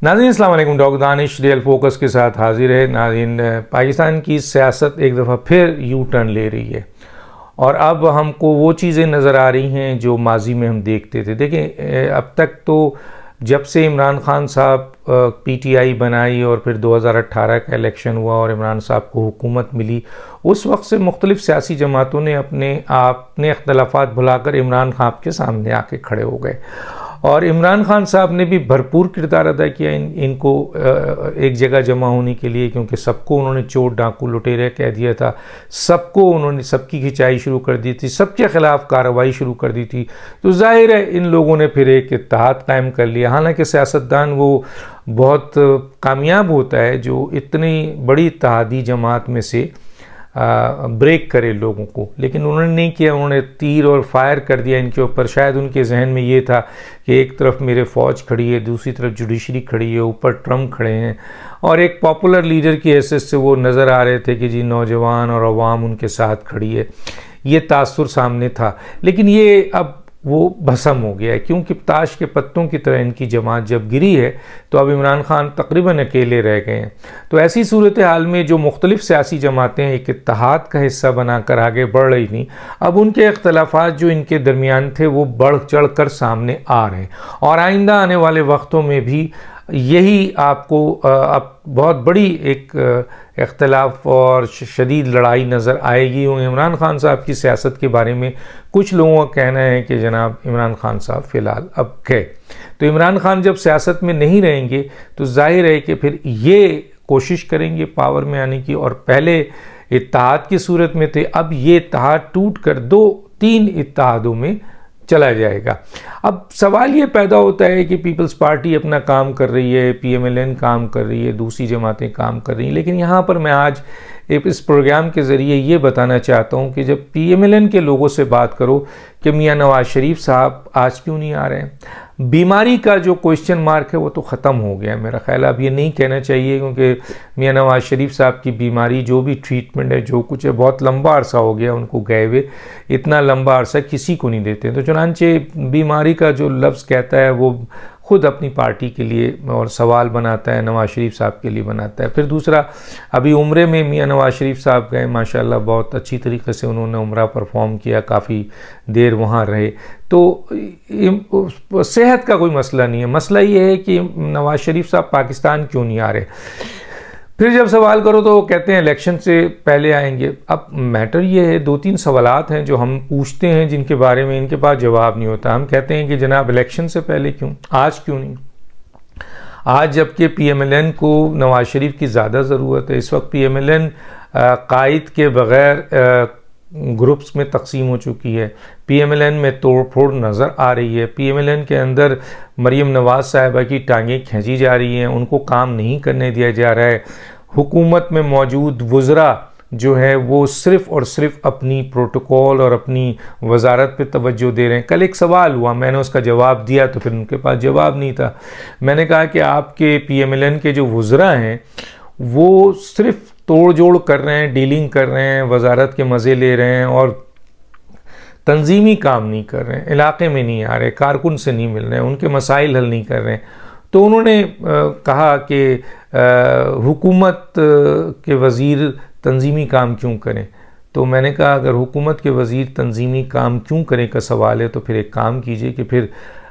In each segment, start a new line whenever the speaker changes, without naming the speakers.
नाज़रीन अस्सलाम वालेकुम। डॉक्टर दानिश रियल फोकस के साथ हाजिर है। नाज़रीन, पाकिस्तान की सियासत एक दफ़ा फिर यू टर्न ले रही है और अब हमको वो चीज़ें नज़र आ रही हैं जो माजी में हम देखते थे। देखें, अब तक तो जब से इमरान खान साहब पीटीआई बनाई और फिर 2018 का इलेक्शन हुआ और इमरान साहब को हुकूमत मिली, उस वक्त से मुख्तलिफ़ सियासी जमातों ने अपने अख्तलाफात भुलाकर इमरान खान के सामने आके खड़े हो गए और इमरान खान साहब ने भी भरपूर किरदार अदा किया इनको एक जगह जमा होने के लिए, क्योंकि सबको उन्होंने चोर डाकू लुटेरे कह दिया था, सबको उन्होंने सबकी खिंचाई शुरू कर दी थी, सबके ख़िलाफ़ कार्रवाई शुरू कर दी थी। तो जाहिर है इन लोगों ने फिर एक इत्तेहाद कायम कर लिया। हालांकि सियासतदान वो बहुत कामयाब होता है जो इतनी बड़ी इत्तेहादी जमात में से ब्रेक करे लोगों को, लेकिन उन्होंने नहीं किया। उन्होंने तीर और फायर कर दिया इनके ऊपर। शायद उनके जहन में ये था कि एक तरफ मेरे फ़ौज खड़ी है, दूसरी तरफ जुडिशरी खड़ी है, ऊपर ट्रम्प खड़े हैं और एक पॉपुलर लीडर की हैसियत से वो नज़र आ रहे थे कि जी नौजवान और अवाम उनके साथ खड़ी है। ये तासुर सामने था, लेकिन ये अब वो भस्म हो गया है, क्योंकि ताश के पत्तों की तरह इनकी जमात जब गिरी है तो अब इमरान खान तकरीबन अकेले रह गए हैं। तो ऐसी सूरत हाल में जो मुख्तलिफ़ सियासी जमातें एक इत्तेहाद का हिस्सा बनाकर आगे बढ़ रही थी, अब उनके इख्तलाफात जो इनके दरमियान थे वो बढ़ चढ़ कर सामने आ रहे हैं और आइंदा आने वाले वक्तों में भी यही आपको अब बहुत बड़ी एक इख्तलाफ और शदीद लड़ाई नज़र आएगी। इमरान खान साहब की सियासत के बारे में कुछ लोगों का कहना है कि जनाब इमरान खान साहब फ़िलहाल अब गए, तो इमरान खान जब सियासत में नहीं रहेंगे तो जाहिर है कि फिर ये कोशिश करेंगे पावर में आने की, और पहले इत्तेहाद की सूरत में थे, अब ये इत्तेहाद टूट कर 2-3 इत्तेहादों में चला जाएगा। अब सवाल ये पैदा होता है कि पीपल्स पार्टी अपना काम कर रही है, पीएमएलएन काम कर रही है, दूसरी जमातें काम कर रही हैं, लेकिन यहाँ पर मैं आज इस प्रोग्राम के ज़रिए ये बताना चाहता हूँ कि जब पीएमएलएन के लोगों से बात करो कि मियाँ नवाज शरीफ साहब आज क्यों नहीं आ रहे हैं, बीमारी का जो क्वेश्चन मार्क है वो तो ख़त्म हो गया है। मेरा ख्याल अब ये नहीं कहना चाहिए, क्योंकि मियाँ नवाज शरीफ साहब की बीमारी जो भी ट्रीटमेंट है, जो कुछ है, बहुत लंबा अरसा हो गया उनको गए हुए, इतना लंबा अरसा किसी को नहीं देते। तो चुनांचे बीमारी का जो लफ्ज़ कहता है वो ख़ुद अपनी पार्टी के लिए और सवाल बनाता है, नवाज़ शरीफ साहब के लिए बनाता है। फिर दूसरा, अभी उम्रे में मियाँ नवाज़ शरीफ साहब गए, माशाल्लाह बहुत अच्छी तरीके से उन्होंने उम्रा परफॉर्म किया, काफ़ी देर वहाँ रहे। तो सेहत का कोई मसला नहीं है, मसला ये है कि नवाज़ शरीफ साहब पाकिस्तान क्यों नहीं आ रहे। फिर जब सवाल करो तो वो कहते हैं इलेक्शन से पहले आएंगे। अब मैटर ये है, 2-3 सवालात हैं जो हम पूछते हैं जिनके बारे में इनके पास जवाब नहीं होता। हम कहते हैं कि जनाब इलेक्शन से पहले क्यों, आज क्यों नहीं, आज जबकि पीएमएलएन को नवाज शरीफ की ज़्यादा ज़रूरत है। इस वक्त पीएमएलएन कायद के बग़ैर ग्रुप्स में तकसीम हो चुकी है, पीएमएलएन में तोड़ फोड़ नज़र आ रही है, पीएमएलएन के अंदर मरीम नवाज़ साहिबा की टांगें खींची जा रही हैं, उनको काम नहीं करने दिया जा रहा है। हुकूमत में मौजूद वज़रा जो है वो सिर्फ़ और सिर्फ अपनी प्रोटोकॉल और अपनी वजारत पे तवज्जो दे रहे हैं। कल एक सवाल हुआ, मैंने उसका जवाब दिया तो फिर उनके पास जवाब नहीं था। मैंने कहा कि आपके पीएमएलएन के जो वज़रा हैं वो सिर्फ तोड़ जोड़ कर रहे हैं, डीलिंग कर रहे हैं, वजारत के मज़े ले रहे हैं और तंजीमी काम नहीं कर रहे हैं, इलाके में नहीं आ रहे, कारकुन से नहीं मिल रहे हैं, उनके मसाइल हल नहीं कर रहे हैं। तो उन्होंने कहा कि हुकूमत के वज़ीर तंजीमी काम क्यों करें। तो मैंने कहा अगर हुकूमत के वज़ीर तंजीमी काम क्यों करें का सवाल है तो फिर एक काम कीजिए कि फिर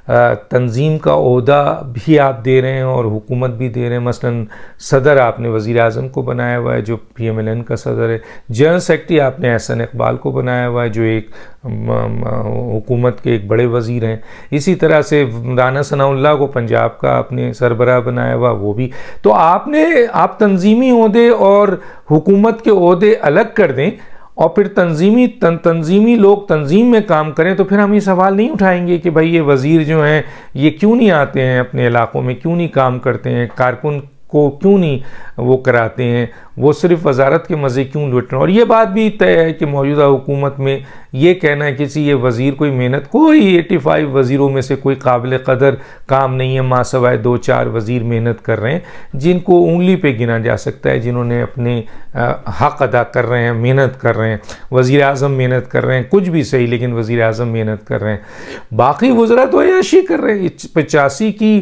तंजीम का ओहदा भी आप दे रहे हैं और हुकूमत भी दे रहे हैं। मसलन सदर आपने वज़ीर आज़म को बनाया हुआ है जो पीएमएलएन का सदर है, जनरल सेक्रेटरी आपने एहसन इकबाल को बनाया हुआ है जो एक हुकूमत के एक बड़े वज़ीर हैं। इसी तरह से राना सनाउल्लाह को पंजाब का आपने सरबराह बनाया हुआ, वो भी। तो आप तंजीमी ओहदे और हुकूमत के ओहदे अलग कर दें और फिर तंजीमी लोग तंजीम में काम करें, तो फिर हम ये सवाल नहीं उठाएंगे कि भाई ये वज़ीर जो हैं ये क्यों नहीं आते हैं अपने इलाक़ों में, क्यों नहीं काम करते हैं, कारकुन को क्यों नहीं वो कराते हैं, वो सिर्फ वजारत के मज़े क्यों लुट रहे हैं। और ये बात भी तय है कि मौजूदा हुकूमत में ये कहना है किसी ये वज़ीर कोई मेहनत, कोई 85 वज़ीरों में से कोई काबिल कदर काम नहीं है, माँ सवाए 2-4 वज़ीर मेहनत कर रहे हैं जिनको उंगली पे गिना जा सकता है, जिन्होंने अपने हक़ अदा कर रहे हैं, मेहनत कर रहे हैं। वज़ीर आज़म मेहनत कर रहे हैं, कुछ भी सही, लेकिन वज़ीर आज़म मेहनत कर रहे हैं। बाकी वज़रा तो अय्याशी कर रहे हैं। 85 की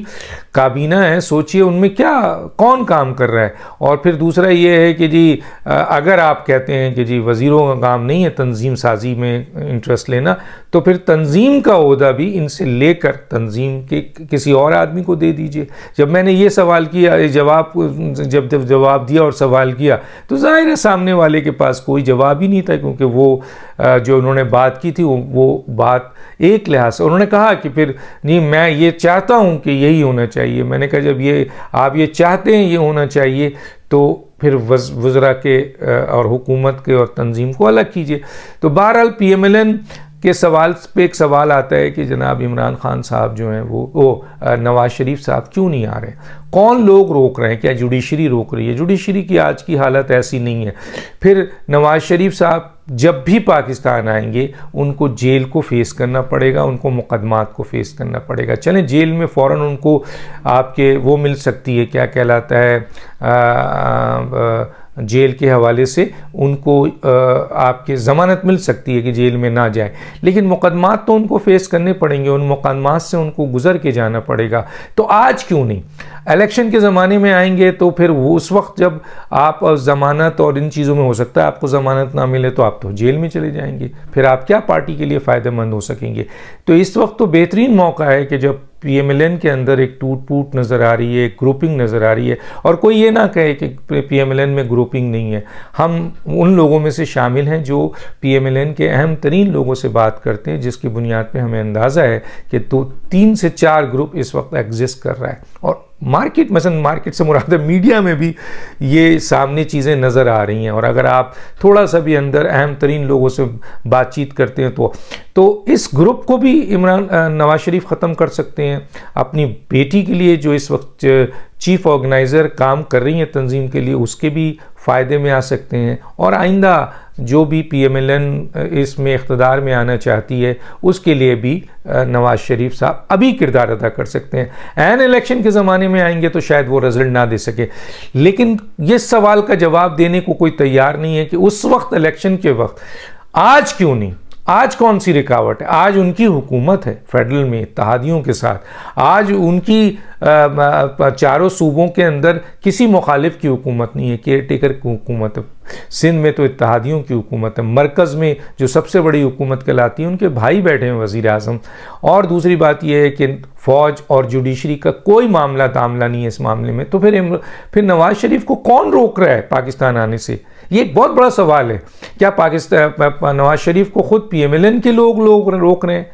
काबीना है, सोचिए उनमें क्या कौन काम कर रहा है। और फिर दूसरा ये है कि जी अगर आप कहते हैं कि जी वज़ीरों का काम नहीं है तंजीम साजी में इंटरेस्ट लेना, तो फिर तंजीम का ओहदा भी इनसे लेकर तंजीम के किसी और आदमी को दे दीजिए। जब मैंने ये सवाल किया, जब जवाब दिया और सवाल किया, तो ज़ाहिर है सामने वाले के पास कोई जवाब ही नहीं था, क्योंकि वो जो उन्होंने बात की थी वो बात एक लिहाज से उन्होंने कहा कि फिर नहीं, मैं ये चाहता हूँ कि यही होना चाहिए। मैंने कहा जब ये आप ये चाहते हैं ये होना चाहिए, तो फिर वज़रा के और हुकूमत के और तंजीम को अलग कीजिए। तो बहरहाल PMLN के सवाल पे एक सवाल आता है कि जनाब इमरान खान साहब जो हैं वो नवाज़ शरीफ साहब क्यों नहीं आ रहे, कौन लोग रोक रहे हैं, क्या जुडिशरी रोक रही है? जुडिशरी की आज की हालत ऐसी नहीं है। फिर नवाज़ शरीफ साहब जब भी पाकिस्तान आएंगे उनको जेल को फेस करना पड़ेगा, उनको मुकदमात को फेस करना पड़ेगा। चलें जेल में फ़ौरन उनको आपके वो मिल सकती है, क्या कहलाता है, जेल के हवाले से उनको आपके ज़मानत मिल सकती है कि जेल में ना जाए, लेकिन मुकदमात तो उनको फेस करने पड़ेंगे, उन मुकदमात से उनको गुज़र के जाना पड़ेगा। तो आज क्यों नहीं? इलेक्शन के ज़माने में आएंगे तो फिर वो उस वक्त जब आप ज़मानत और इन चीज़ों में हो सकता है आपको ज़मानत ना मिले तो आप तो जेल में चले जाएंगे, फिर आप क्या पार्टी के लिए फ़ायदेमंद हो सकेंगे? तो इस वक्त तो बेहतरीन मौका है कि जब PMLN के अंदर एक टूट फूट नज़र आ रही है, एक ग्रुपिंग नज़र आ रही है, और कोई ये ना कहे कि PMLN में ग्रुपिंग नहीं है। हम उन लोगों में से शामिल हैं जो PMLN के अहम तरीन लोगों से बात करते हैं, जिसकी बुनियाद पे हमें अंदाज़ा है कि 3 से 4 ग्रुप इस वक्त एग्जिस्ट कर रहा है। और मार्केट, मसलन मार्केट से मुराद है मीडिया में भी ये सामने चीज़ें नज़र आ रही हैं। और अगर आप थोड़ा सा भी अंदर अहम तरीन लोगों से बातचीत करते हैं तो इस ग्रुप को भी नवाज शरीफ ख़त्म कर सकते हैं। अपनी बेटी के लिए जो इस वक्त चीफ ऑर्गेनाइज़र काम कर रही हैं तंजीम के लिए, उसके भी फ़ायदे में आ सकते हैं। और आइंदा जो भी PMLN इसमें इख्तदार में आना चाहती है उसके लिए भी नवाज शरीफ साहब अभी किरदार अदा कर सकते हैं। एन इलेक्शन के ज़माने में आएंगे तो शायद वो रिजल्ट ना दे सके, लेकिन ये सवाल का जवाब देने को कोई तैयार नहीं है कि उस वक्त इलेक्शन के वक्त आज क्यों नहीं, आज कौन सी रुकावट है? आज उनकी हुकूमत है फेडरल में इत्तेहादियों के साथ, आज उनकी चारों सूबों के अंदर किसी मुखालिफ की हुकूमत नहीं है, केयर टेकर की हुकूमत है। सिंध में तो इत्तेहादियों की हुकूमत है, मरकज़ में जो सबसे बड़ी हुकूमत कहलाती है उनके भाई बैठे हैं वज़ीर आज़म। और दूसरी बात यह है कि फ़ौज और जुडिशरी का कोई मामला तामला नहीं है इस मामले में। तो फिर नवाज़ शरीफ को कौन रोक रहा है पाकिस्तान आने से? ये एक बहुत बड़ा सवाल है। क्या पाकिस्तान नवाज़ शरीफ को ख़ुद PMLN के लोग रोक रहे हैं?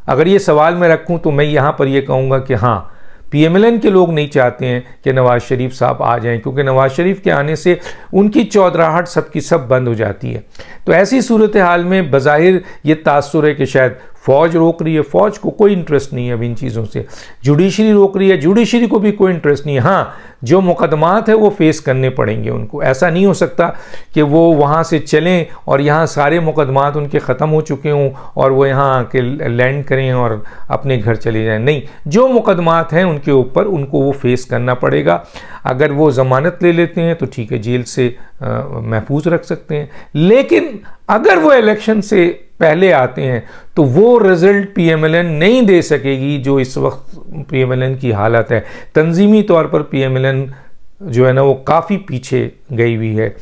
अगर ये सवाल मैं रखूँ तो मैं यहाँ पर ये कहूँगा कि हाँ, PMLN के लोग नहीं चाहते हैं कि नवाज़ शरीफ साहब आ जाएं, क्योंकि नवाज़ शरीफ के आने से उनकी चौधराहट सबकी सब बंद हो जाती है। तो ऐसी सूरत हाल में बज़ाहिर ये तासुर है कि शायद फ़ौज रोक रही है, फ़ौज को कोई इंटरेस्ट नहीं है अब इन चीज़ों से। जुडिशरी रोक रही है, जुडिशरी को भी कोई इंटरेस्ट नहीं है। हाँ, जो मुकदमात है वो फेस करने पड़ेंगे उनको। ऐसा नहीं हो सकता कि वो वहाँ से चलें और यहाँ सारे मुकदमात उनके ख़त्म हो चुके हों और वो यहाँ आके लैंड करें और अपने घर चले जाएं। नहीं, जो मुकदमात हैं उनके ऊपर उनको वो फेस करना पड़ेगा। अगर वो ज़मानत ले लेते हैं तो ठीक है, जेल से महफूज रख सकते हैं, लेकिन अगर वो इलेक्शन से पहले आते हैं तो वो रिज़ल्ट PMLN नहीं दे सकेगी जो इस वक्त PMLN की हालत है। तंजीमी तौर पर PMLN जो है ना वो काफ़ी पीछे गई हुई है।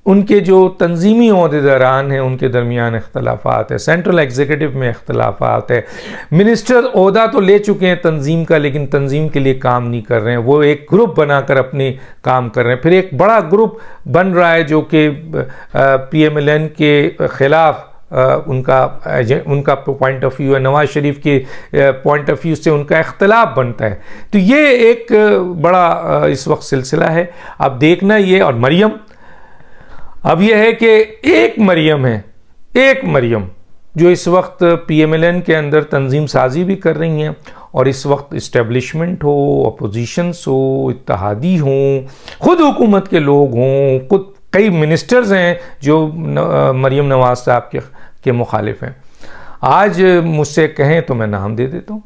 उनके जो तंजीमी ओहदेदारान हैं उनके दरमियान इख्तलाफात है, सेंट्रल एग्जीक्यूटिव में इख्तलाफात है। मिनिस्टर ओहदा तो ले चुके हैं तंजीम का, लेकिन तंजीम के लिए काम नहीं कर रहे हैं। वो एक ग्रुप बनाकर अपने काम कर रहे हैं। फिर एक बड़ा ग्रुप बन रहा है जो कि PMLN के ख़िलाफ़ उनका पॉइंट ऑफ व्यू है, नवाज शरीफ के पॉइंट ऑफ व्यू से उनका इख्तलाफ बनता है। तो ये एक बड़ा इस वक्त सिलसिला है। अब देखना ये, और मरियम, अब यह है कि एक मरियम जो इस वक्त PMLN के अंदर तंजीम साजी भी कर रही हैं, और इस वक्त इस्टेब्लिशमेंट हो, अपोजिशंस हो, इत्तेहादी हों, खुद हुकूमत के लोग हों, खुद कई मिनिस्टर्स हैं जो मरियम नवाज साहब के के मुखालिफ हैं। आज मुझसे कहें तो मैं नाम दे देता हूँ,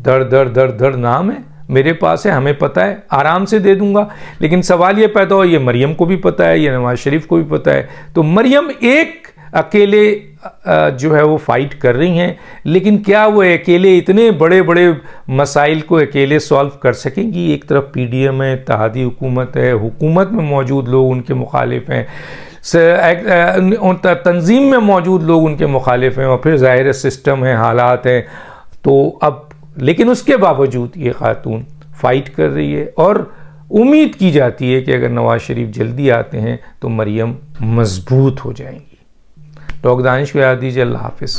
दर नाम है मेरे पास है, हमें पता है, आराम से दे दूंगा। लेकिन सवाल ये पैदा हो, ये मरियम को भी पता है, ये नवाज शरीफ को भी पता है, तो मरियम एक अकेले जो है वो फाइट कर रही हैं, लेकिन क्या वो अकेले इतने बड़े बड़े मसाइल को अकेले सॉल्व कर सकेंगी? एक तरफ पीडीएम है, इत्तेहादी हुकूमत है, हुकूमत में मौजूद लोग उनके मुखालिफ हैं, तंजीम में मौजूद लोग उनके मुखालिफ हैं, और फिर ज़ाहिर सिस्टम है, हालात हैं। तो अब लेकिन उसके बावजूद ये खातून फाइट कर रही है, और उम्मीद की जाती है कि अगर नवाज शरीफ जल्दी आते हैं तो मरियम मजबूत हो जाएंगी। डॉक्टर दानिश को याद दीजिए। अल्लाह हाफिज़।